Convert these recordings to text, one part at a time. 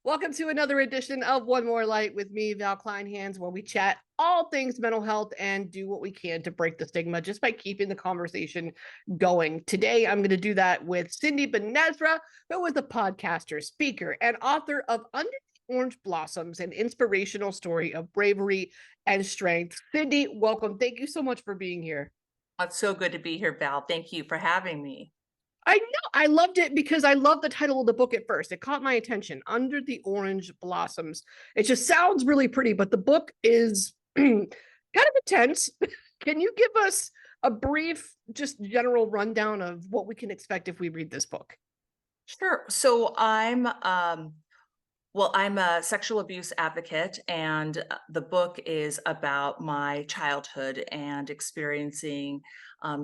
Welcome to another edition of One More Light with me, Val KLEINHANS, where we chat all things mental health and do what we can to break the stigma just by keeping the conversation going. Today, I'm going to do that with Cindy Benezra, who is a podcaster, speaker, and author of Under the Orange Blossoms, an inspirational story of bravery and strength. Cindy, welcome. Thank you so much for being here. It's so good to be here, Val. Thank you for having me. I know. I loved it because I love the title of the book at first. It caught my attention. Under the Orange Blossoms. It just sounds really pretty, but the book is kind of intense. Can you give us a brief, just general rundown of what we can expect if we read this book? Sure. So I'm a sexual abuse advocate, and the book is about my childhood and experiencing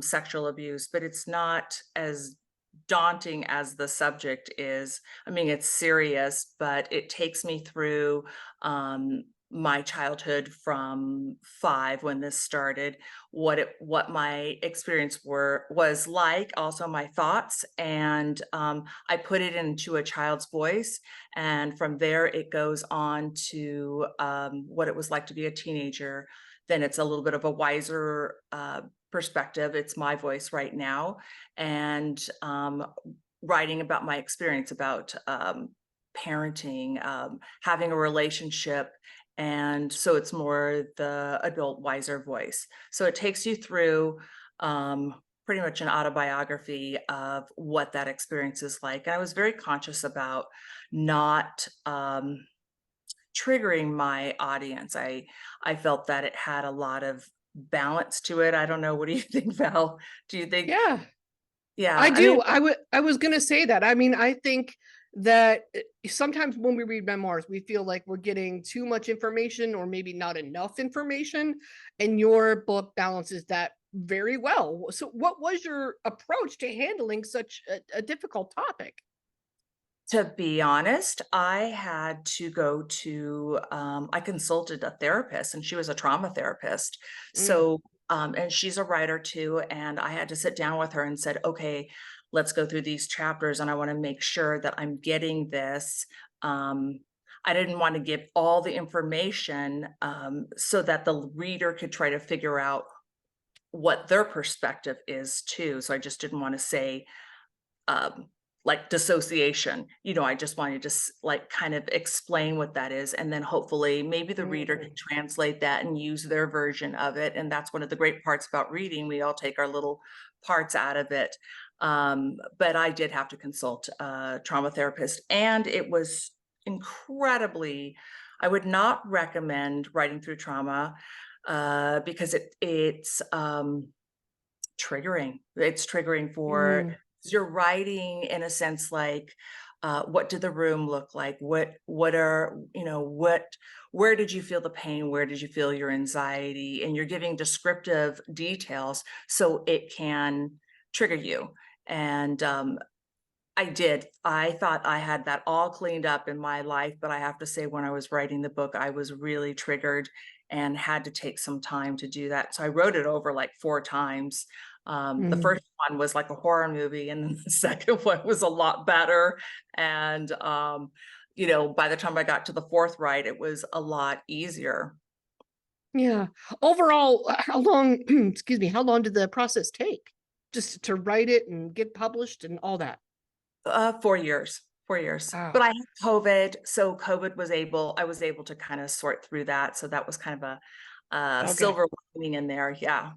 sexual abuse, but it's not as daunting as the subject is. I mean, it's serious, but it takes me through my childhood from 5 when this started, what my experience was like, also my thoughts, and I put it into a child's voice, and from there it goes on to what it was like to be a teenager. Then it's a little bit of a wiser perspective. It's my voice right now, and writing about my experience about parenting, having a relationship. And so it's more the adult, wiser voice. So it takes you through pretty much an autobiography of what that experience is like. And I was very conscious about not triggering my audience. I felt that it had a lot of balance to it. I don't know. What do you think, Val? Do you think? Yeah, I Yeah, I mean, do. I was going to say that. I mean, I think that sometimes when we read memoirs, we feel like we're getting too much information or maybe not enough information. And your book balances that very well. So, what was your approach to handling such a difficult topic? to be honest, I had to go to, I consulted a therapist, and she was a trauma therapist. Mm, So, and she's a writer too. And I had to sit down with her and said, okay, let's go through these chapters. And I want to make sure that I'm getting this. Um, I didn't want to give all the information so that the reader could try to figure out what their perspective is too. So I just didn't want to say, um, like dissociation. I just wanted to like kind of explain what that is. And then hopefully maybe the reader can mhm. translate that and use their version of it. And that's one of the great parts about reading. We all take our little parts out of it. But I did have to consult a trauma therapist, and it was incredibly, I would not recommend writing through trauma because it's triggering. It's triggering for, Mm, 'cause you're writing in a sense like, what did the room look like? What are, where did you feel the pain? Where did you feel your anxiety? And you're giving descriptive details so it can trigger you. And I did. I thought I had that all cleaned up in my life, but I have to say, when I was writing the book, I was really triggered and had to take some time to do that. So I wrote it over like 4 times. The mm. first one was like a horror movie, and then the second one was a lot better. And by the time I got to the fourth write, it was a lot easier. Yeah. Overall, how long, excuse me, how long did the process take just to write it and get published and all that? 4 years, 4 years. But Wow. I had COVID, so I was able to kind of sort through that. So that was kind of a Okay. silver lining in there. Yeah.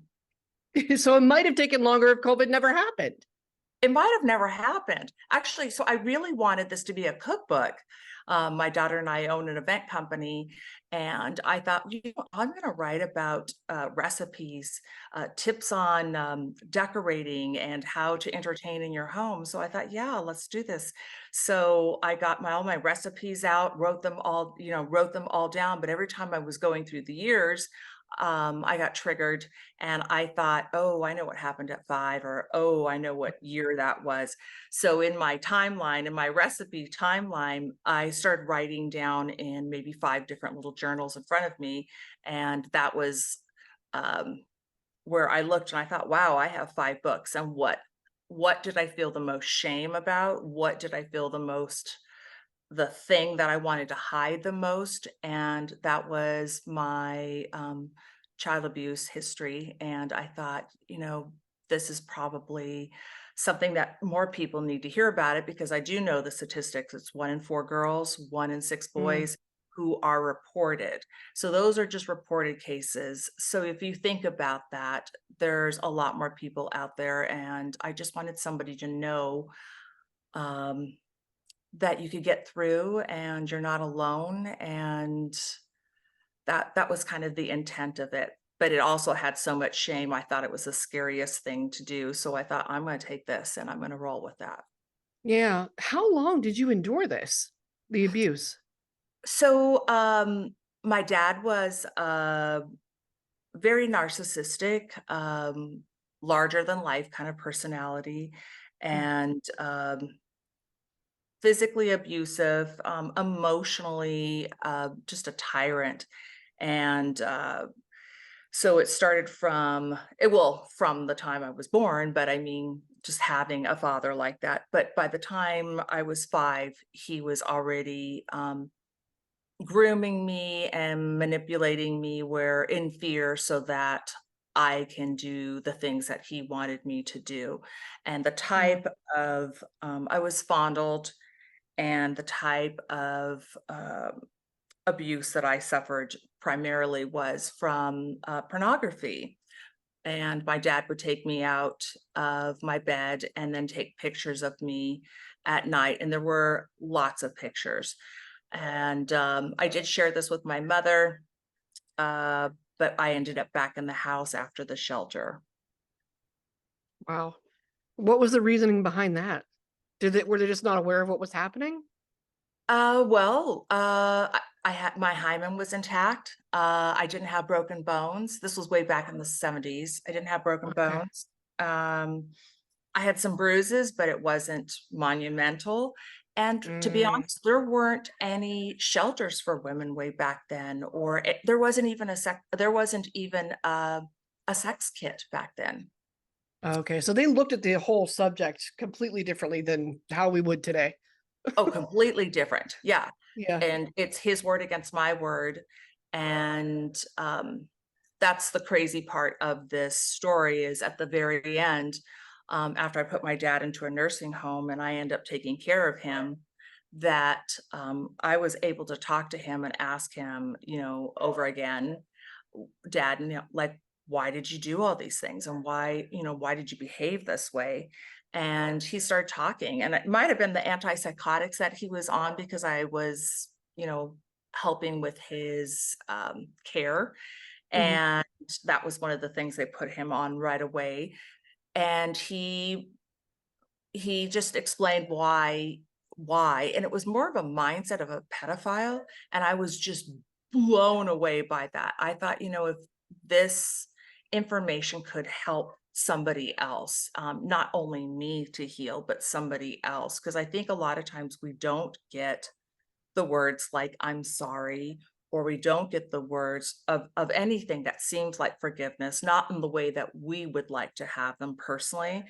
So it might have taken longer if COVID never happened. It might have never happened. Actually, so I really wanted this to be a cookbook. My daughter and I own an event company, and I thought, I'm going to write about recipes, tips on decorating, and how to entertain in your home. So I thought, yeah, let's do this. So I got all my recipes out, wrote them all down. But every time I was going through the years, I got triggered, and I thought, oh, I know what happened at 5, or oh, I know what year that was. So in my timeline, in my recipe timeline, I started writing down in maybe 5 different little journals in front of me. And that was um, where I looked and I thought, wow, I have 5 books. And what did I feel the most shame about? What did I feel the most the thing that I wanted to hide the most, and that was my child abuse history. And I thought, this is probably something that more people need to hear about it, because I do know the statistics. It's 1 in 4 girls, 1 in 6 boys who are reported. So those are just reported cases. So if you think about that, there's a lot more people out there. And I just wanted somebody to know, um, that you could get through and you're not alone, and that was kind of the intent of it. But it also had so much shame. I thought it was the scariest thing to do, so I thought, I'm gonna take this and I'm gonna roll with that. Yeah. How long did you endure this? The abuse? So, my dad was, very narcissistic, larger than life kind of personality, Mm. and, physically abusive, emotionally, just a tyrant. And so it started from the time I was born, but I mean, just having a father like that. But by the time I was 5, he was already grooming me and manipulating me where in fear, so that I can do the things that he wanted me to do. And the Mm. type of I was fondled, and the type of abuse that I suffered primarily was from pornography. And my dad would take me out of my bed and then take pictures of me at night. And there were lots of pictures. And I did share this with my mother, uh, but I ended up back in the house after the shelter. Wow. What was the reasoning behind that? Were they just not aware of what was happening? I had my hymen was intact. I didn't have broken bones. This was way back in the 70s. I didn't have broken Okay. bones. I had some bruises, but it wasn't monumental. And to be Mm, honest, there weren't any shelters for women way back then, or there wasn't even a sex kit back then. okay. So they looked at the whole subject completely differently than how we would today. Oh, completely different. Yeah. Yeah. And it's his word against my word. And that's the crazy part of this story, is at the very end, after I put my dad into a nursing home and I end up taking care of him, that I was able to talk to him and ask him, over again, Dad, like, why did you do all these things? And why did you behave this way? And he started talking, and it might have been the antipsychotics that he was on, because I was, helping with his care. Mhm. And that was one of the things they put him on right away. And he just explained why, and it was more of a mindset of a pedophile, and I was just blown away by that. I thought, if this information could help somebody else, not only me to heal, but somebody else, because I think a lot of times we don't get the words like "I'm sorry," or we don't get the words of anything that seems like forgiveness, not in the way that we would like to have them personally.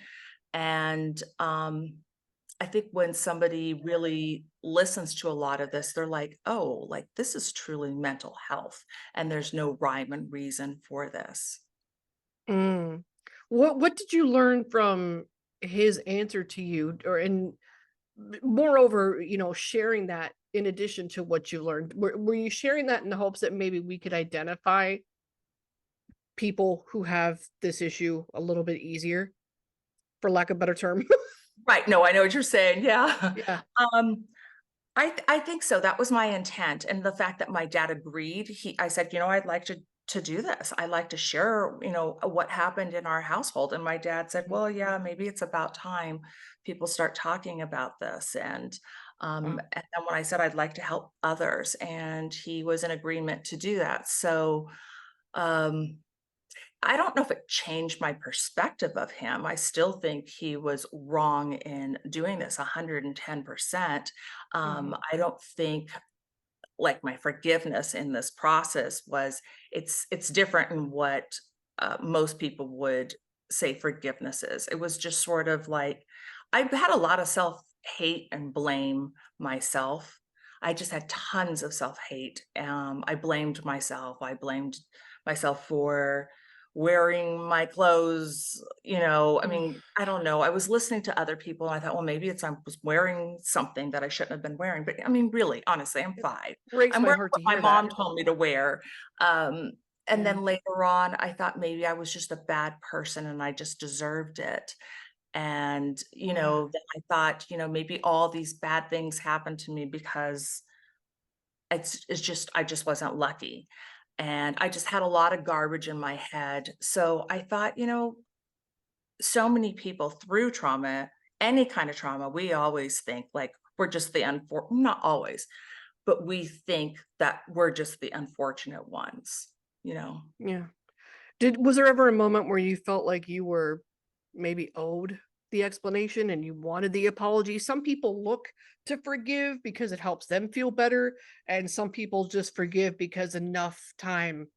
And I think when somebody really listens to a lot of this, they're like, oh, like, this is truly mental health, and there's no rhyme and reason for this. Mm. What did you learn from his answer to you, or moreover, sharing that in addition to what you learned? Were you sharing that in the hopes that maybe we could identify people who have this issue a little bit easier, for lack of a better term? Right. No, I know what you're saying. Yeah. Yeah. um, I think so. That was my intent. And the fact that my dad agreed, I said, I'd like to do this. I'd like to share, what happened in our household. And my dad said, well, yeah, maybe it's about time people start talking about this. Wow. And then when I said I'd like to help others, and he was in agreement to do that. So um I don't know if it changed my perspective of him. I still think he was wrong in doing this 110%. Mhm. I don't think, like, my forgiveness in this process was, it's different in what most people would say forgiveness is. It was just sort of like, I've had a lot of self hate and blame myself. I just had tons of self-hate. I blamed myself. I blamed myself for wearing my clothes, I Mm. mean, I don't know. I was listening to other people and I thought, well, maybe I was wearing something that I shouldn't have been wearing. But I mean, really, honestly, I'm It 5. breaks I'm my wearing heart what to my hear that. mom told me to wear. Um, and Yeah. then later on, I thought maybe I was just a bad person and I just deserved it. And, Yeah. then I thought, maybe all these bad things happened to me because it's just I just wasn't lucky. And I just had a lot of garbage in my head. So I thought, so many people through trauma, any kind of trauma, we always think like we're just not always, but we think that we're just the unfortunate ones. Yeah. Was there ever a moment where you felt like you were maybe owed the explanation and you wanted the apology? Some people look to forgive because it helps them feel better, and some people just forgive because enough time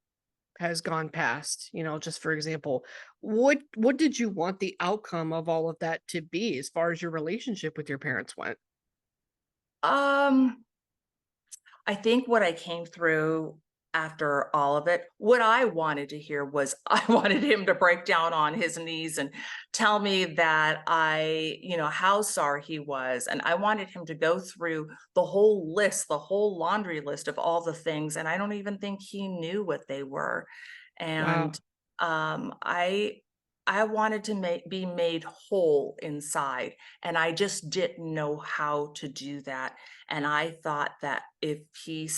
has gone past. Just for example, what did you want the outcome of all of that to be as far as your relationship with your parents went? Um I think what I came through after all of it, what I wanted to hear was I wanted him to break down on his knees and tell me that how sorry he was. And I wanted him to go through the whole list, the whole laundry list of all the things. And I don't even think he knew what they were. And Wow. I wanted to be made whole inside. And I just didn't know how to do that. And I thought that if he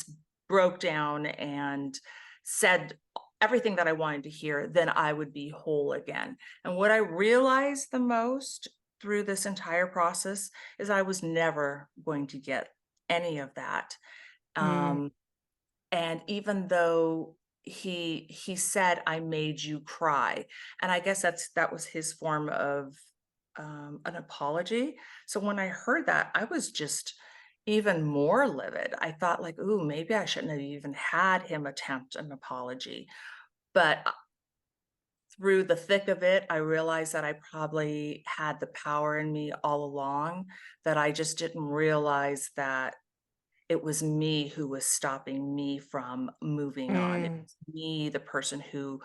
broke down and said everything that I wanted to hear, then I would be whole again. And what I realized the most through this entire process is I was never going to get any of that. Mm, Um, and even though he said, "I made you cry," and I guess that was his form of an apology. So when I heard that, I was just even more livid. I thought like, "Ooh, maybe I shouldn't have even had him attempt an apology." But through the thick of it, I realized that I probably had the power in me all along, that I just didn't realize that it was me who was stopping me from moving on. It mm. was me, the person who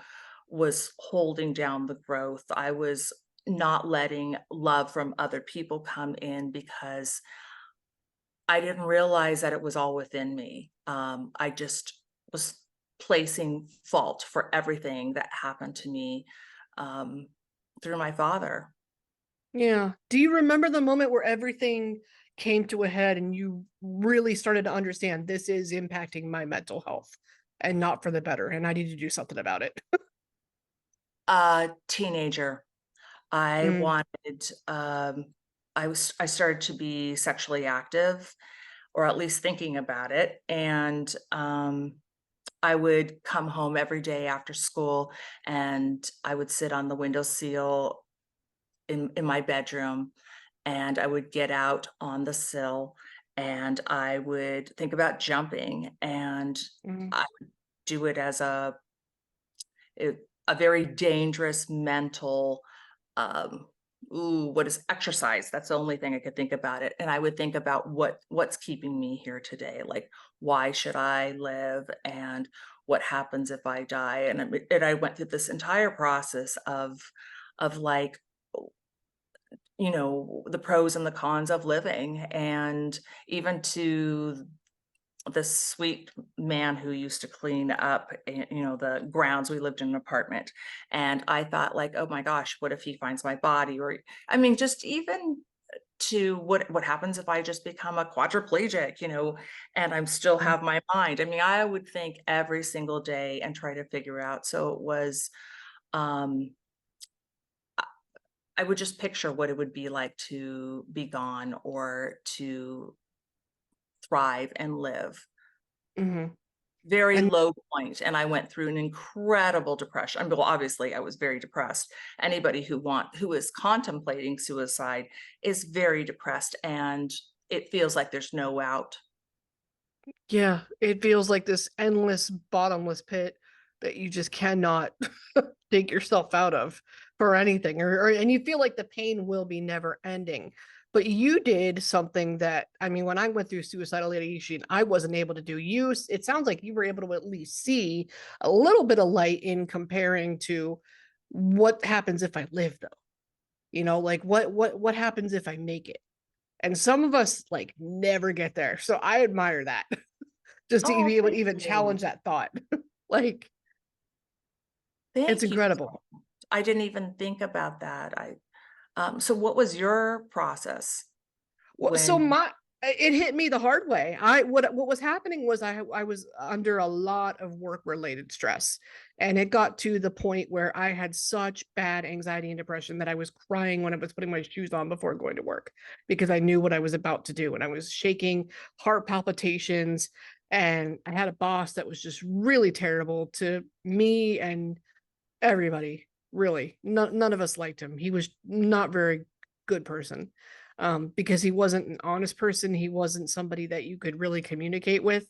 was holding down the growth. I was not letting love from other people come in because I didn't realize that it was all within me. I just was placing fault for everything that happened to me um, through my father. Yeah. Do you remember the moment where everything came to a head and you really started to understand this is impacting my mental health and not for the better, and I need to do something about it? Teenager. I Mm, wanted, I started to be sexually active, or at least thinking about it. And I would come home every day after school and I would sit on the windowsill in my bedroom and I would get out on the sill and I would think about jumping and mm, I would do it as a very dangerous mental um what is exercise. That's the only thing I could think about it. And I would think about what's keeping me here today, like why should I live and what happens if I die. And I went through this entire process of like, the pros and the cons of living, and even to this sweet man who used to clean up, the grounds. We lived in an apartment, and I thought like, "Oh my gosh, what if he finds my body?" Or, I mean, just even to what happens if I just become a quadriplegic, and I'm still mm, have my mind. I mean, I would think every single day and try to figure out. So it was, um, I would just picture what it would be like to be gone or to thrive and live. mhm. Very And low point, and I went through an incredible depression. I mean, well, obviously, I was very depressed. Anybody who is contemplating suicide is very depressed, and it feels like there's no out. yeah, it feels like this endless, bottomless pit that you just cannot dig yourself out of for anything, and you feel like the pain will be never ending. But you did something that, I mean, when I went through suicidal ideation, I wasn't able to do. It sounds like you were able to at least see a little bit of light in comparing to what happens if I live, though. Like what happens if I make it? And some of us like never get there. So I admire that. Just to Oh, be able to thank even you. challenge that thought. Like, it's Thank you so incredible. much. I didn't even think about that. So what was your process Well, so when it hit me the hard way. What was happening was I was under a lot of work related stress, and it got to the point where I had such bad anxiety and depression that I was crying when I was putting my shoes on before going to work because I knew what I was about to do, and I was shaking, heart palpitations, and I had a boss that was just really terrible to me and everybody. Really, none of us liked him. He was not very good person, because he wasn't an honest person. He wasn't somebody that you could really communicate with,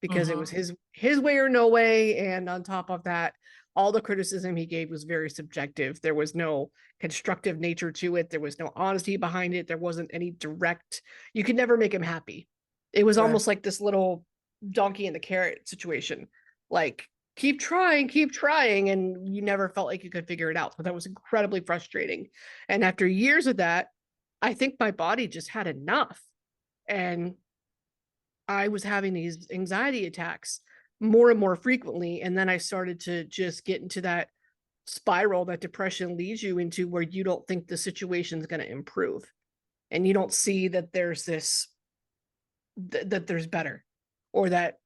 because it was Mhm. his way or no way. And on top of that, all the criticism he gave was very subjective. There was no constructive nature to it. There was no honesty behind it. There wasn't any direct. You could never make him happy. It was Right, almost like this little donkey and the carrot situation. Like, keep trying, and you never felt like you could figure it out. So that was incredibly frustrating. And after years of that, I think my body just had enough. And I was having these anxiety attacks more and more frequently. And then I started to just get into that spiral that depression leads you into, where you don't think the situation's going to improve. And you don't see that there's that there's better, or that,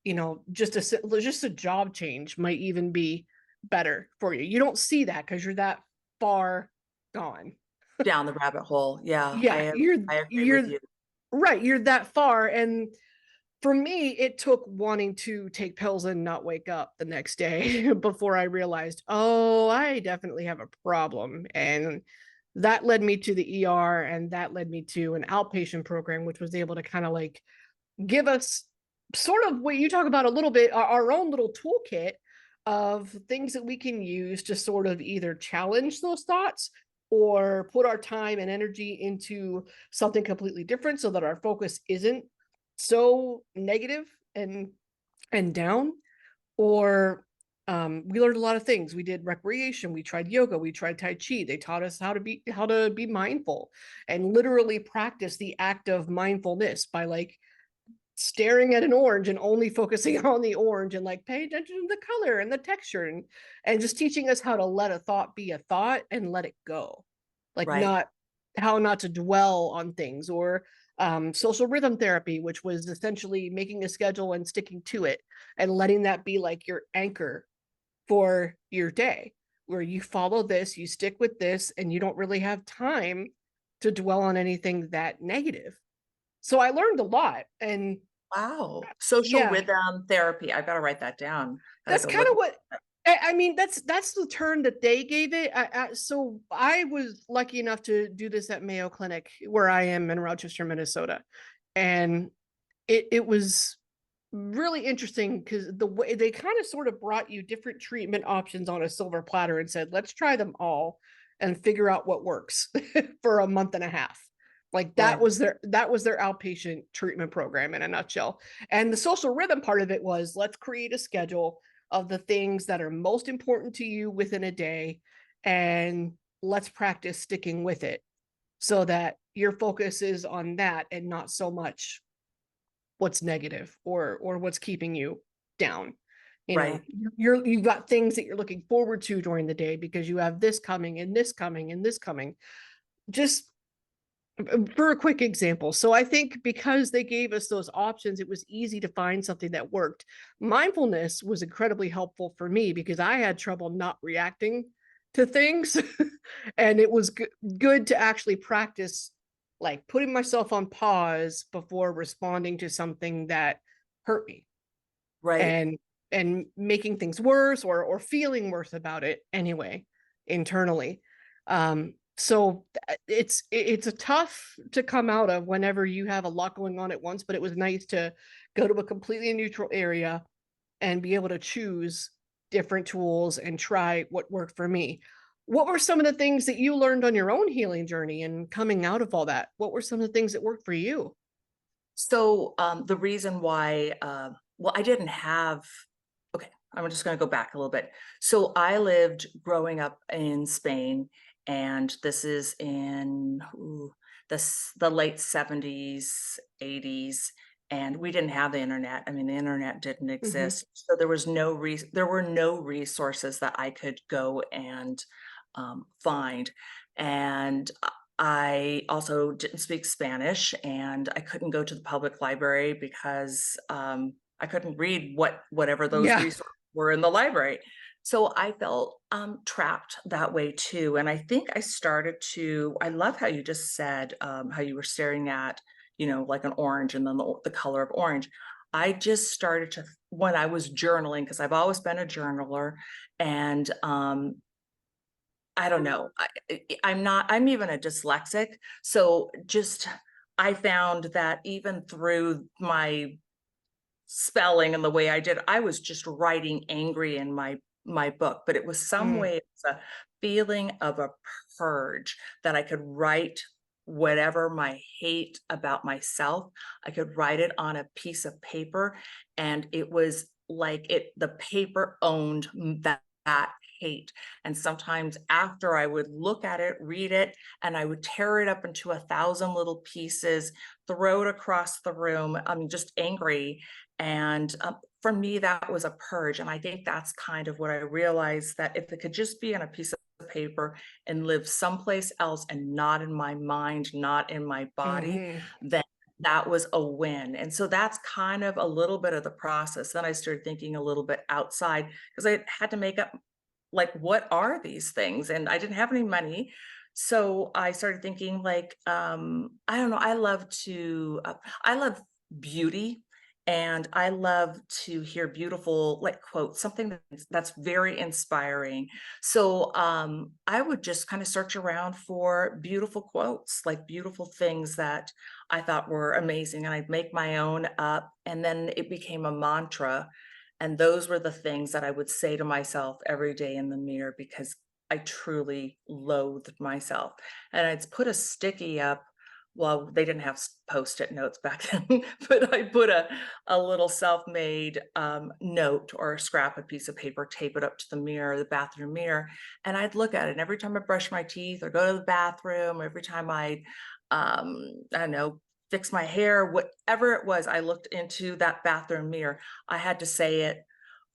just a job change might even be better for you. You don't see that because you're that far gone. down the rabbit hole. Yeah, Yeah, you're I agree with you're you. right, you're that far. And for me, it took wanting to take pills and not wake up the next day before I realized, oh, I definitely have a problem. And that led me to the ER, and that led me to an outpatient program, which was able to kind of like give us sort of what you talk about a little bit, our own little toolkit of things that we can use to sort of either challenge those thoughts or put our time and energy into something completely different, so that our focus isn't so negative and down. Or we learned a lot of things. We did recreation, we tried yoga, we tried tai chi. They taught us how to be mindful and literally practice the act of mindfulness by like staring at an orange and only focusing on the orange, and like pay attention to the color and the texture, and just teaching us how to let a thought be a thought and let it go. Like, Right, not how not to dwell on things. Or social rhythm therapy, which was essentially making a schedule and sticking to it, and letting that be like your anchor for your day, where you follow this, you stick with this, and you don't really have time to dwell on anything that negative. So I learned a lot. And wow. Social yeah, rhythm therapy, I gotta write that down. Gotta that's go kind look of at what that. I mean. That's the term that they gave it. So I was lucky enough to do this at Mayo Clinic, where I am in Rochester, Minnesota, and it was really interesting because the way they kind of sort of brought you different treatment options on a silver platter and said, let's try them all and figure out what works for a month and a half. Like, that Right, was their outpatient treatment program in a nutshell. And the social rhythm part of it was, let's create a schedule of the things that are most important to you within a day, and let's practice sticking with it, so that your focus is on that and not so much what's negative or what's keeping you down. right, You've got things that you're looking forward to during the day, because you have this coming and this coming and this coming. Just for a quick example, so I think because they gave us those options, it was easy to find something that worked. Mindfulness was incredibly helpful for me because I had trouble not reacting to things. And it was good to actually practice, like putting myself on pause before responding to something that hurt me, right, and making things worse, or feeling worse about it anyway, internally. So it's a tough to come out of whenever you have a lot going on at once, but it was nice to go to a completely neutral area and be able to choose different tools and try what worked for me. What were some of the things that you learned on your own healing journey and coming out of all that? What were some of the things that worked for you? So, the reason why, well, I didn't have okay, I'm just gonna go back a little bit. So I lived growing up in Spain, and this is in, the late '70s, '80s, and we didn't have the internet. I mean, the internet didn't Mhm. exist, so there were no resources that I could go and, find, and I also didn't speak Spanish, and I couldn't go to the public library because, I couldn't read whatever those Yeah. resources were in the library. So I felt, trapped that way too, and I think I love how you just said, how you were staring at, like an orange and then the color of orange. I just started to when I was journaling, because 'cause I've always been a journaler, and, I don't know. I'm even a dyslexic, so just I found that even through my spelling and the way I did, I was just writing angry in my book, but it was some Mm, way it's a feeling of a purge that I could write whatever my hate about myself, I could write it on a piece of paper, and it was like the paper owned that hate. And sometimes after I would look at it, read it, and I would tear it up into 1,000 little pieces, throw it across the room. I'm just angry, and, for me, that was a purge, and I think that's kind of what I realized, that if it could just be on a piece of paper and live someplace else and not in my mind, not in my body, mhm. then that was a win, and so that's kind of a little bit of the process. Then I started thinking a little bit outside because I had to make up, like, what are these things? And I didn't have any money, so I started thinking, like, I don't know, I love beauty, and I love to hear beautiful, like, quotes, something that's very inspiring. So, I would just kinda search around for beautiful quotes, like beautiful things that I thought were amazing, and I'd make my own up, and then it became a mantra, and those were the things that I would say to myself every day in the mirror because I truly loathed myself. And I'd put a sticky up. Well, they didn't have post-it notes back then, but I put a little self-made note or a scrap, a piece of paper, tape it up to the mirror, the bathroom mirror, and I'd look at it. And every time I brush my teeth or go to the bathroom, every time I don't know, fix my hair, whatever it was, I looked into that bathroom mirror. I had to say it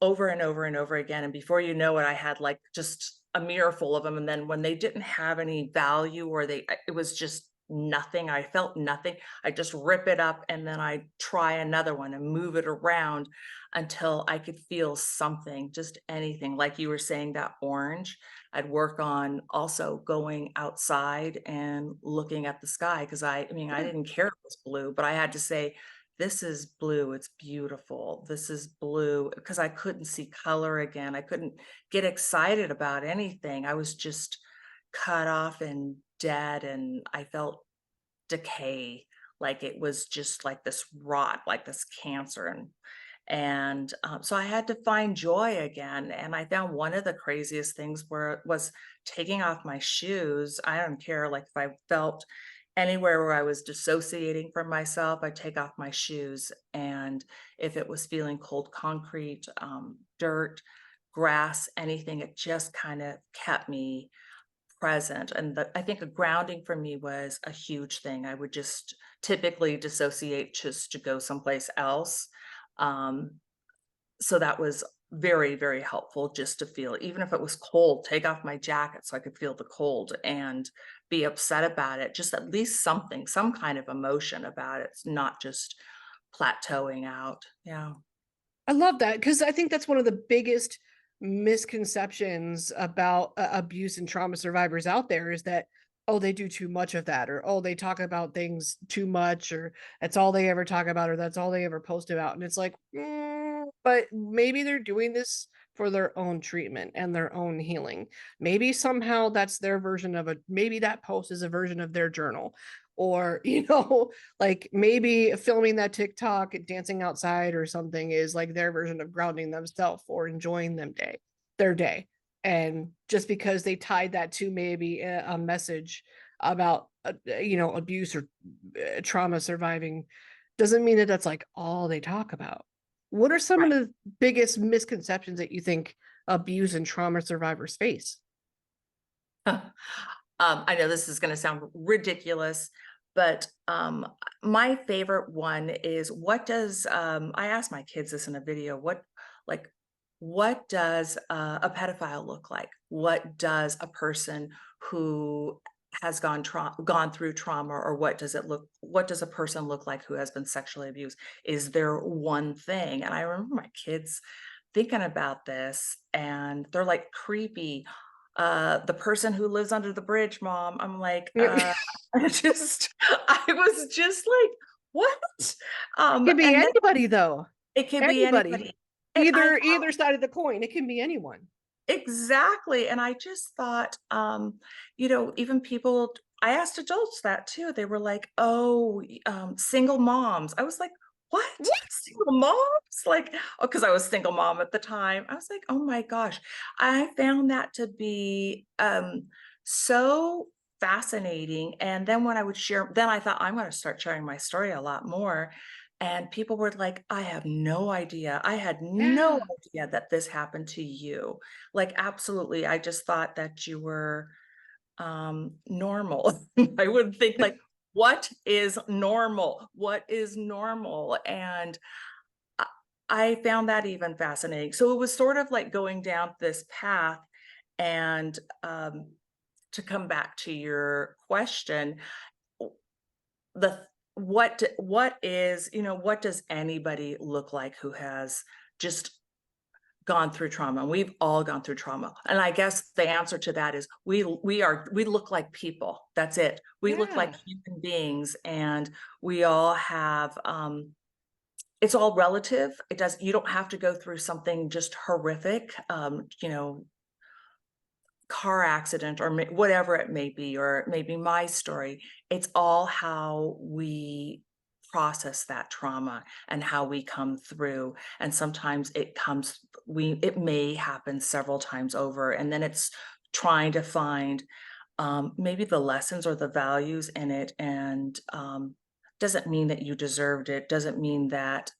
over and over and over again, and before you know it, I had, like, just a mirror full of them. And then when they didn't have any value or it was just nothing, I felt nothing, I just rip it up, and then I try another one and move it around until I could feel something, just anything. Like you were saying, that orange, I'd work on also going outside and looking at the sky, because I mean, I Sure. didn't care if it was blue, but I had to say, "This is blue, it's beautiful. This is blue," because I couldn't see color again. I couldn't get excited about anything. I was just cut off and dead, and I felt decay, like it was just like this rot, like this cancer, and so I had to find joy again, and I found one of the craziest things where was taking off my shoes. I don't care, like, if I felt anywhere where I was dissociating from myself, I'd take off my shoes, and if it was feeling cold concrete, dirt, grass, anything, it just kinda kept me present, and I think a grounding for me was a huge thing. I would just typically dissociate just to go someplace else, um, so that was very, very helpful just to feel, even if it was cold, take off my jacket so I could feel the cold and be upset about it, just at least something, some kind of emotion about it. It's not just plateauing out. Yeah. I love that because I think that's one of the biggest misconceptions about abuse and trauma survivors out there is that, oh, they do too much of that, or oh, they talk about things too much, or that's all they ever talk about, or that's all they ever post about. And it's like, but maybe they're doing this for their own treatment and their own healing. Maybe somehow that's their version of maybe that post is a version of their journal, or, like maybe filming that TikTok and dancing outside or something is like their version of grounding themselves or enjoying their day. And just because they tied that to maybe a message about, abuse or trauma surviving, doesn't mean that that's like all they talk about. What are some of Right. the biggest misconceptions that you think abuse and trauma survivors face? I know this is going to sound ridiculous, but my favorite one is what does I asked my kids this in a video, like what does a pedophile look like? What does a person who has gone through trauma, or what does a person look like who has been sexually abused? Is there one thing? And I remember my kids thinking about this, and they're like, creepy, the person who lives under the bridge, mom. I'm like, It I was just like, what? could be And then anybody though. it could be Anybody. anybody. And I Either side of the coin. It can be anyone. Exactly, and I just thought, even people, I asked adults that too. They were like, "Oh, single moms." I was like, "What? What? Single moms?" Like, oh, because I was single mom at the time. I was like, "Oh my gosh." I found that to be, so fascinating, and then when I would share, then I thought, "I'm gonna start sharing my story a lot more," and people were like, "I have no idea. I had no Yeah. idea that this happened to you." Like, absolutely, I just thought that you were, normal. I would think like, "What is normal? What is normal?" And I I found that even fascinating. So it was sort of like going down this path, and, to come back to your question, w the what does anybody look like who has just gone through trauma? And we've all gone through trauma. And I guess the answer to that is we look like people. That's it. We look like Yeah. human beings, and we all have it's all relative. You don't have to go through something just horrific, car accident, or whatever it may be, or maybe my story. It's all how we process that trauma and how we come through. And sometimes it may happen several times over, and then it's trying to find maybe the lessons or the values in it. And doesn't mean that you deserved it, doesn't mean that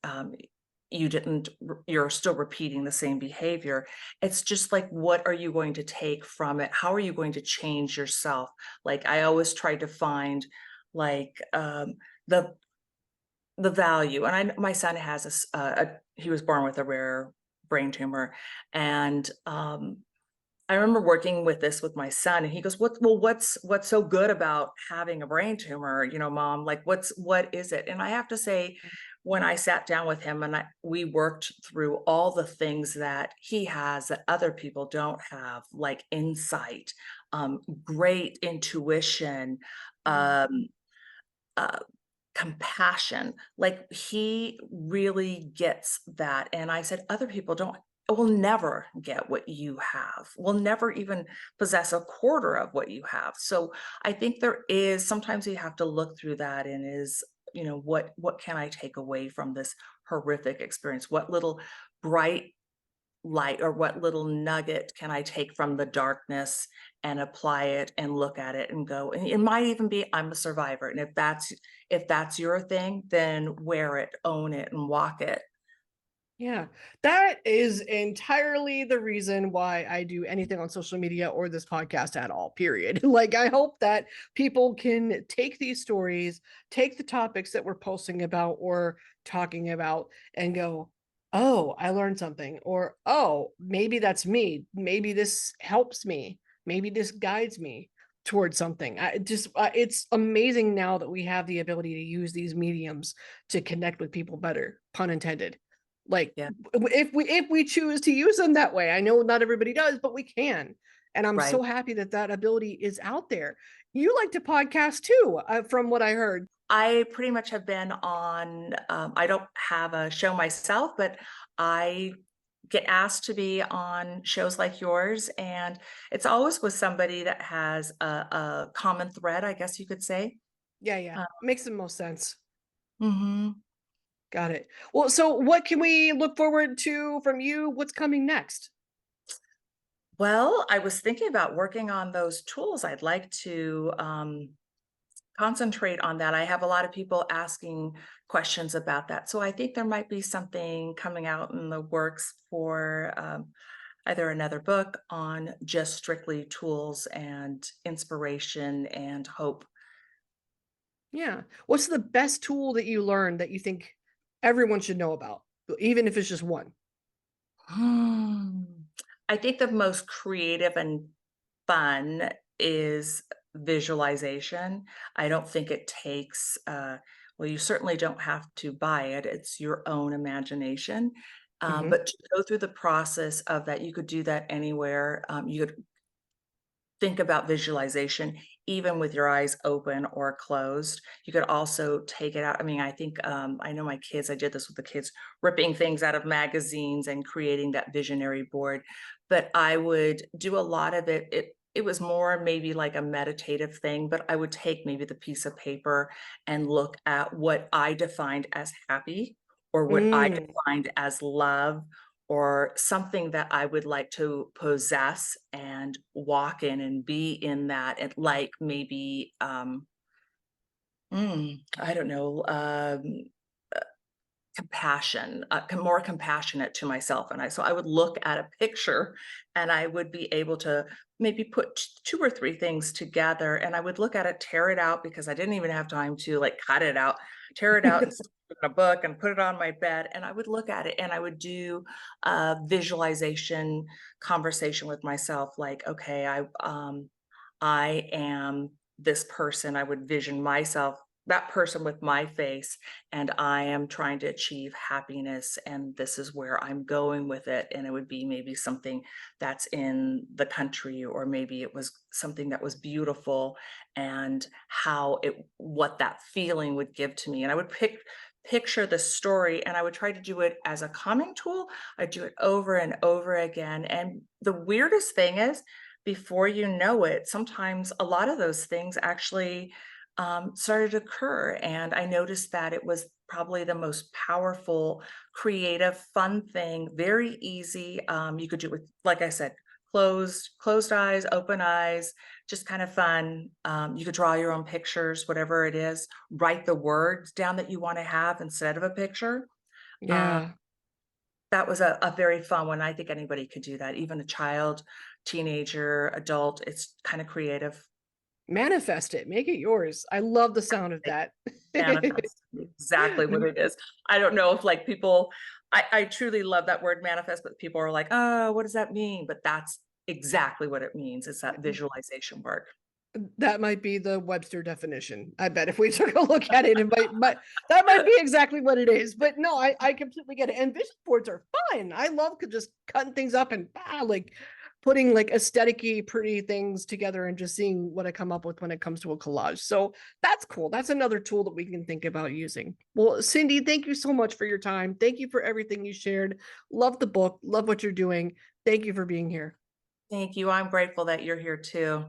you didn't you're still repeating the same behavior. It's just like, what are you going to take from it? How are you going to change yourself? Like, I always try to find, like, the value. And my son has he was born with a rare brain tumor, and I remember working with this with my son, and he goes, what's so good about having a brain tumor, mom? Like, what is it?" And I have to say, when I sat down with him, and we worked through all the things that he has that other people don't have, like insight, great intuition, Mm. um, uh, compassion. Like, he really gets that. And I said, other people don't will never get what you have, will never even possess a quarter of what you have. So I think there is sometimes you have to look through that, and what can I take away from this horrific experience? What little bright light, or what little nugget can I take from the darkness and apply it and look at it and go, and it might even be, I'm a survivor. And if that's your thing, then wear it, own it, and walk it. Yeah, that is entirely the reason why I do anything on social media or this podcast at all, period. Like, I hope that people can take these stories, take the topics that we're posting about or talking about, and go, oh, I learned something. Or, oh, maybe that's me. Maybe this helps me. Maybe this guides me towards something. It's amazing now that we have the ability to use these mediums to connect with people better, pun intended. Like, Yeah, if we choose to use them that way. I know not everybody does, but we can. And I'm right. so happy that that ability is out there. You like to podcast too, from what I heard. I pretty much have been on, I don't have a show myself, but I get asked to be on shows like yours, and it's always with somebody that has a common thread, I guess you could say. Yeah, yeah, Uh, makes the most sense. mhm. Got it. Well, so what can we look forward to from you? What's coming next? Well, I was thinking about working on those tools. I'd like to concentrate on that. I have a lot of people asking questions about that. So I think there might be something coming out in the works for either another book on just strictly tools and inspiration and hope. Yeah. What's the best tool that you learned that you think everyone should know about, even if it's just one? Hmm. I think the most creative and fun is visualization. I don't think it takes, well, you certainly don't have to buy it. It's your own imagination. Hmm. But to go through the process of that, you could do that anywhere. You could think about visualization even with your eyes open or closed. You could also take it out. I mean, I think I know my kids, I did this with the kids, ripping things out of magazines and creating that visionary board. But I would do a lot of it. It was more maybe like a meditative thing, but I would take maybe the piece of paper and look at what I defined as happy or what I Mm, defined as love or something that I would like to possess and walk in and be in that, and like maybe, I don't know, compassion, more compassionate to myself, and I would look at a picture, and I would be able to maybe put 2 or 3 things together, and I would look at it, tear it out because I didn't even have time to, like, cut it out, tear it out and stick it in a book and put it on my bed, and I would look at it, and I would do a visualization conversation with myself, like, "Okay, I am this person." I would vision myself, that person with my face, and I am trying to achieve happiness, and this is where I'm going with it. And it would be maybe something that's in the country, or maybe it was something that was beautiful, and how it, what that feeling would give to me. And I would picture the story, and I would try to do it as a calming tool. I do it over and over again. And the weirdest thing is, before you know it, sometimes a lot of those things actually started to occur. And I noticed that it was probably the most powerful, creative, fun thing, very easy. You could do it with, like I said, closed eyes, open eyes, just kind of fun. You could draw your own pictures, whatever it is, write the words down that you want to have instead of a picture. Uh, yeah. that was a very fun one. I think anybody could do that, even a child, teenager, adult. It's kind of creative. Manifest it, make it yours. I love the sound of that. Manifest, exactly what it is. I don't know if, like, people, I truly love that word manifest, but people are like, "Oh, what does that mean?" But that's exactly what it means. It's that visualization work. That might be the Webster definition. I bet if we took a look at it, it might that might be exactly what it is. But no, I completely get it. And vision boards are fun. I love just cutting things up and like putting like aesthetic-y pretty things together and just seeing what I come up with when it comes to a collage. So that's cool. That's another tool that we can think about using. Well, Cindy, thank you so much for your time. Thank you for everything you shared. Love the book. Love what you're doing. Thank you for being here. Thank you. I'm grateful that you're here too.